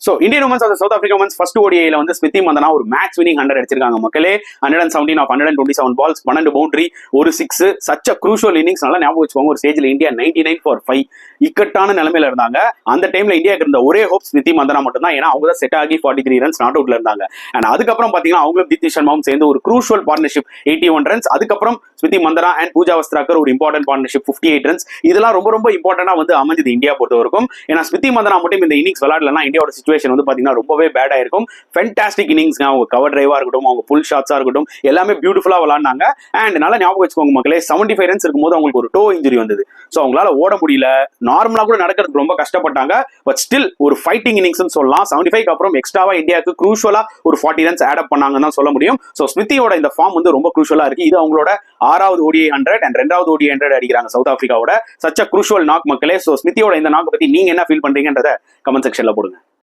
So Indian women's of South Africa women's first ஓடிஐல வந்து ஸ்மிருதி மந்தனா ஒரு மேட்ச் வினிங் 100 அடிச்சிருக்காங்க மக்களே. 117 ஆஃப் 127 பால்ஸ், 12 பவுண்டரி, ஒரு 6, சச் அ க்ரூஷியல் இன்னிங்ஸ். நல்லா ஞாபகம் வச்சுக்கோங்க, ஒரு ஸ்டேஜ்ல இந்தியா 99 for 5 இக்கட்டான நிலைமையில இருந்தாங்க. அந்த டைம்ல இந்தியாவுக்கு இருந்த ஒரே ஹோப் ஸ்மிருதி மந்தனா மட்டும் தான். ஏன்னா அவங்க தான் செட் ஆகி 43 ரன்ஸ் நாட் அவுட்ல இருந்தாங்க. அண்ட் அதுக்கப்புறம் பாத்தீங்கன்னா அவங்களும் தீப்தி சர்மாவும் சேர்ந்து ஒரு க்ரூஷியல் பார்ட்னர்ஷிப் 81 ரன்ஸ். அதுக்கப்புறம் ஸ்மிருதி மந்தனா அண்ட் பூஜா வஸ்திராக்கர் ஒரு இம்பார்ட்டன்ட் பார்ட்னர்ஷிப் 58 ரன்ஸ். இதெல்லாம் ரொம்ப ரொம்ப இம்பார்ட்டன்டா வந்து அமைஞ்சது இந்தியா பொறுத்த வரைக்கும். ஏன்னா ஸ்மிருதி மந்தனா மட்டும் இந்த இன்னிங்ஸ் விளையாடலன்னா இந்தியாவோட சிச்சுவேஷன் வந்து பாத்தீங்கன்னா ரொம்பவே பேடா இருக்கும். ஃபென்டாஸ்டிக் இன்னிங்ஸ்ங்க. அவங்க கவர் டிரைவா இருக்கட்டும், அவங்க புல் ஷாட்ஸா இருக்கட்டும், எல்லாமே பியூட்டிஃபுல்லா விளையாடினாங்க. அண்ட் நல்லா ஞாபகம் வச்சுக்கோங்க மக்களே, 75 ரன்ஸ் இருக்கும்போது அவங்களுக்கு ஒரு டோ இன்ஜுரி வந்தது. ஸோ அவங்களால ஓட முடியல, நார்மலா கூட நடக்கிறதுக்கு ரொம்ப கஷ்டப்பட்டாங்க. பட் ஸ்டில் ஒரு ஃபைட்டிங் இன்னிங்ஸ் சொல்லலாம். 75 அப்புறம் எக்ஸ்ட்ராவா இந்தியாவுக்கு க்ரூஷியலா ஒரு 40 ரன்ஸ் ஆட் அப் பண்ணாங்கன்னு தான் சொல்ல முடியும். ஸோ ஸ்மிருதியோட இந்த ஃபார்ம் வந்து ரொம்ப க்ரூஷியலா இருக்கு. இது அவங்களோட 6வது ODI 100 அண்ட் 2வது ODI 100 அடிக்கிறாங்க சவுத் ஆப்பிரிக்காவோட. சச் அ க்ரூஷியல் நாக் மக்களே. ஸோ ஸ்மிருதியோட இந்த நாக் பத்தி நீங்க என்ன ஃபீல் பண்றீங்கன்றத கமெண்ட் செக்ஷன்ல போடுங்க.